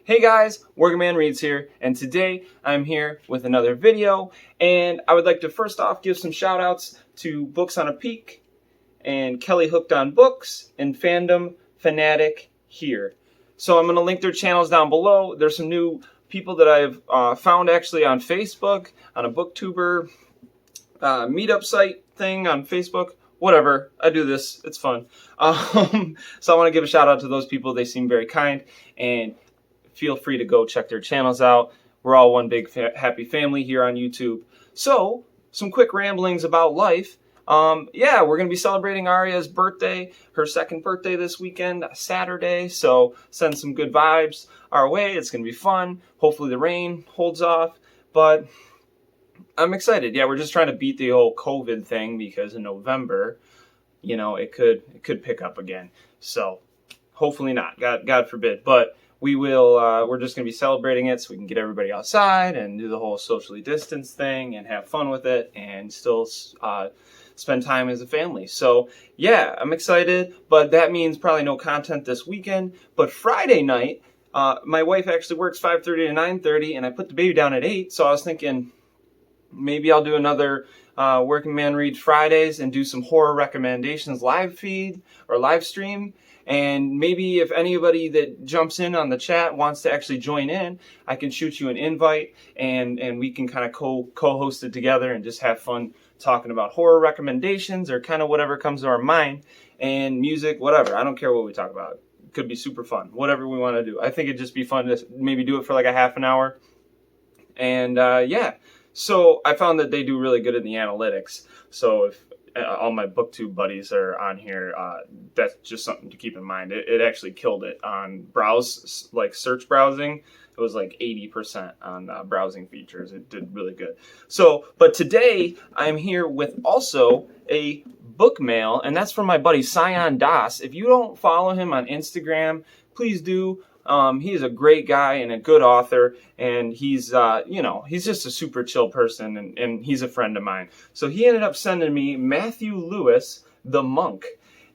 Hey guys, Working Man Reads here, and today I'm here with another video, and I would like to first off give some shout outs to Books on a Peak, and Kelly Hooked on Books, and Fandom, Fanatic here. So I'm going to link their channels down below. There's some new people that I've found actually on Facebook, on a Booktuber meetup site thing on Facebook. Whatever, I do this, it's fun. So I want to give a shout out to those people. They seem very kind, and feel free to go check their channels out. We're all one big happy family here on YouTube. So, some quick ramblings about life. Yeah, we're going to be celebrating Aria's birthday, her second birthday this weekend, Saturday. So, send some good vibes our way. It's going to be fun. Hopefully the rain holds off. But I'm excited. Yeah, we're just trying to beat the whole COVID thing because in November, you know, it could pick up again. So, hopefully not. God forbid. But we're just going to be celebrating it so we can get everybody outside and do the whole socially distanced thing and have fun with it and still spend time as a family. So, yeah, I'm excited, but that means probably no content this weekend. But Friday night, my wife actually works 5:30 to 9:30, and I put the baby down at 8, so I was thinking maybe I'll do another Working Man Reads Fridays and do some horror recommendations live feed or live stream. And maybe if anybody that jumps in on the chat wants to actually join in, I can shoot you an invite and we can kind of co-host it together and just have fun talking about horror recommendations or kind of whatever comes to our mind, and music, whatever. I don't care what we talk about. It could be super fun, whatever we want to do. I think it'd just be fun to maybe do it for like a half an hour. And yeah, so I found that they do really good in the analytics. So if all my booktube buddies are on here, that's just something to keep in mind. It actually killed it on search browsing. It was like 80% on browsing features. It did really good. So, but today I'm here with also a bookmail, and that's from my buddy Syon. If you don't follow him on Instagram, please do. He is a great guy and a good author, and he's he's just a super chill person, and he's a friend of mine. So he ended up sending me Matthew Lewis, The Monk,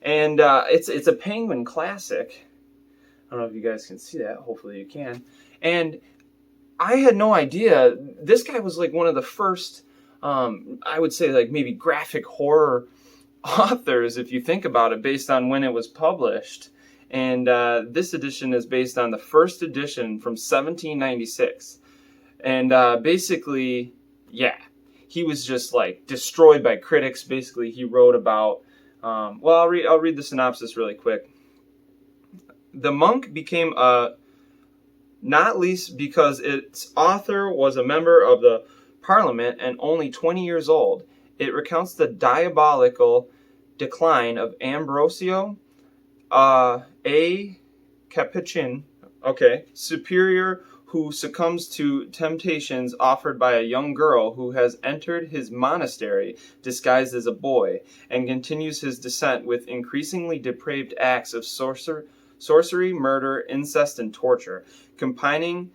and it's a Penguin classic. I don't know if you guys can see that. Hopefully you can. And I had no idea. This guy was like one of the first, I would say like maybe graphic horror authors, if you think about it, based on when it was published. And this edition is based on the first edition from 1796. And basically, yeah, he was just like destroyed by critics. Basically, he wrote about, I'll read the synopsis really quick. The Monk became not least because its author was a member of the Parliament and only 20 years old. It recounts the diabolical decline of Ambrosio, a Capuchin, superior, who succumbs to temptations offered by a young girl who has entered his monastery disguised as a boy, and continues his descent with increasingly depraved acts of sorcery, murder, incest, and torture, combining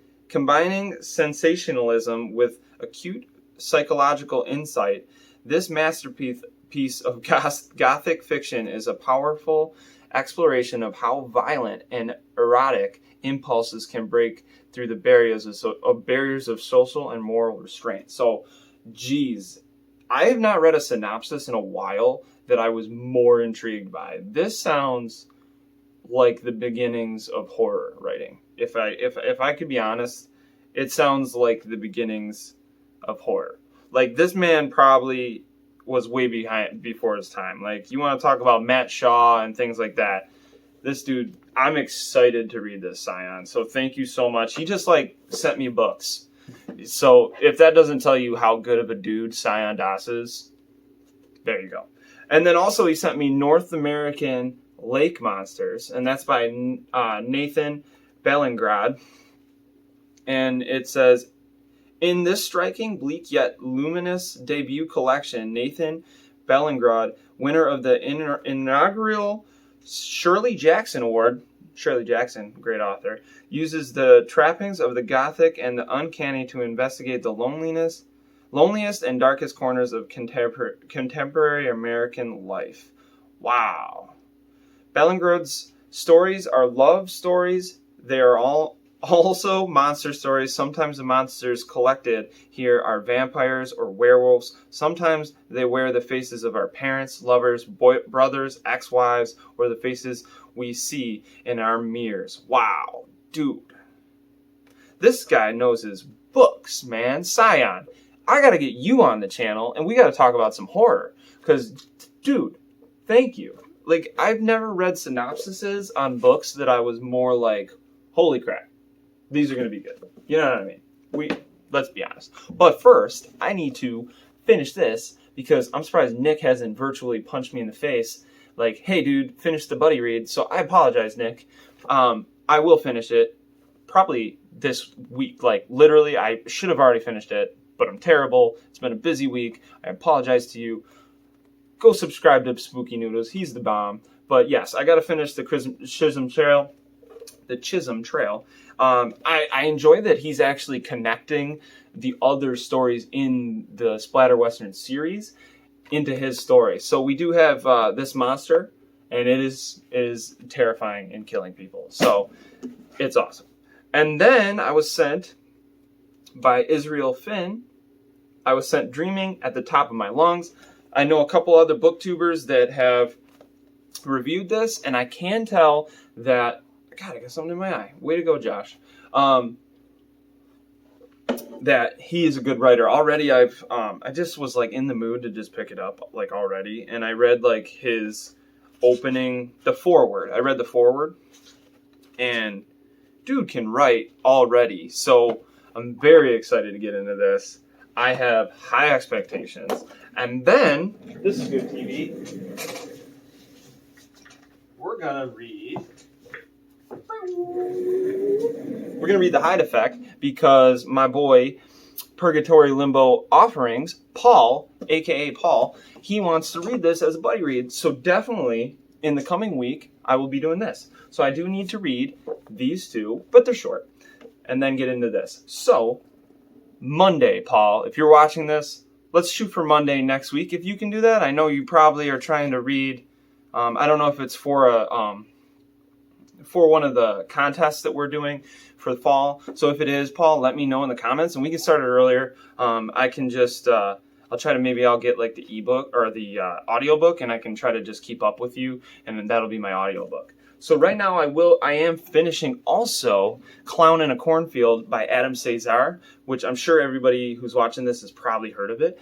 sensationalism with acute psychological insight. This masterpiece of Gothic fiction is a powerful exploration of how violent and erotic impulses can break through the barriers of social and moral restraint. So, geez, I have not read a synopsis in a while that I was more intrigued by. This sounds like the beginnings of horror writing. If I could be honest, it sounds like the beginnings of horror. Like, this man probably was way before his time. Like, you want to talk about Matt Shaw and things like that. This dude, I'm excited to read this, Syon. So thank you so much. He just like sent me books. So if that doesn't tell you how good of a dude Syon is, there you go. And then also he sent me North American Lake Monsters, and that's by Nathan Bellingrad. And it says, in this striking, bleak yet luminous debut collection, Nathan Bellingrad, winner of the inaugural Shirley Jackson Award, Shirley Jackson, great author, uses the trappings of the Gothic and the uncanny to investigate the loneliest and darkest corners of contemporary American life. Wow. Bellingrad's stories are love stories. They are all Also, monster stories. Sometimes the monsters collected here are vampires or werewolves. Sometimes they wear the faces of our parents, lovers, brothers, ex-wives, or the faces we see in our mirrors. Wow, dude. This guy knows his books, man. Syon, I gotta get you on the channel, and we gotta talk about some horror. Because, dude, thank you. Like, I've never read synopsises on books that I was more like, holy crap, these are gonna be good. You know what I mean? Let's be honest. But first, I need to finish this, because I'm surprised Nick hasn't virtually punched me in the face. Like, hey, dude, finish the buddy read. So I apologize, Nick. I will finish it probably this week. Like, literally, I should have already finished it, but I'm terrible. It's been a busy week. I apologize to you. Go subscribe to Spooky Noodles. He's the bomb. But yes, I got to finish the Chisholm Trail. The Chisholm Trail. I enjoy that he's actually connecting the other stories in the Splatter Western series into his story. So we do have this monster, and it is terrifying and killing people. So it's awesome. And then I was sent by Israel Finn. I was sent Dreaming at the Top of My Lungs. I know a couple other booktubers that have reviewed this, and I can tell that, God, I got something in my eye. Way to go, Josh. That he is a good writer. Already I just was like in the mood to just pick it up like already, and I read like his opening, the foreword. I read the foreword, and dude can write already. So I'm very excited to get into this. I have high expectations. And then, this is good TV, we're gonna read The Hyde Effect, because my boy, Purgatory Limbo Offerings, Paul, aka Paul, he wants to read this as a buddy read. So definitely, in the coming week, I will be doing this. So I do need to read these two, but they're short, and then get into this. So, Monday, Paul, if you're watching this, let's shoot for Monday next week. If you can do that, I know you probably are trying to read. I don't know if it's for one of the contests that we're doing for the fall. So if it is, Paul, let me know in the comments, and we can start it earlier. I can just I'll try to I'll get like the ebook or the audiobook, and I can try to just keep up with you, and then that'll be my audiobook. So right now I am finishing also Clown in a Cornfield by Adam Cesar, which I'm sure everybody who's watching this has probably heard of it.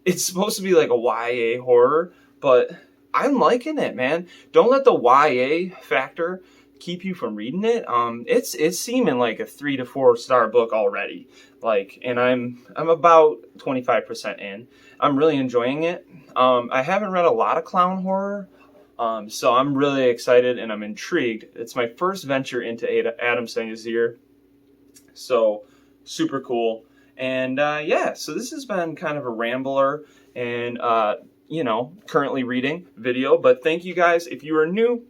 It's supposed to be like a YA horror, but I'm liking it, man. Don't let the YA factor keep you from reading it. It's seeming like a 3 to 4 star book already. Like, and I'm about 25% in. I'm really enjoying it. I haven't read a lot of clown horror. So I'm really excited and I'm intrigued. It's my first venture into Adam Cesar. So super cool. And yeah, so this has been kind of a rambler and currently reading video. But thank you guys. If you are new,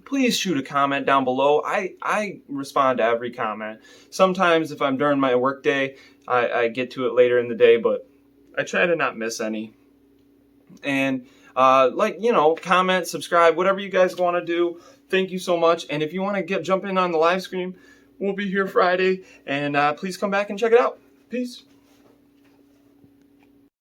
please shoot a comment down below. I respond to every comment. Sometimes if I'm during my work day, I get to it later in the day, but I try to not miss any. And comment, subscribe, whatever you guys want to do. Thank you so much. And if you want to jump in on the live stream, we'll be here Friday. And please come back and check it out. Peace.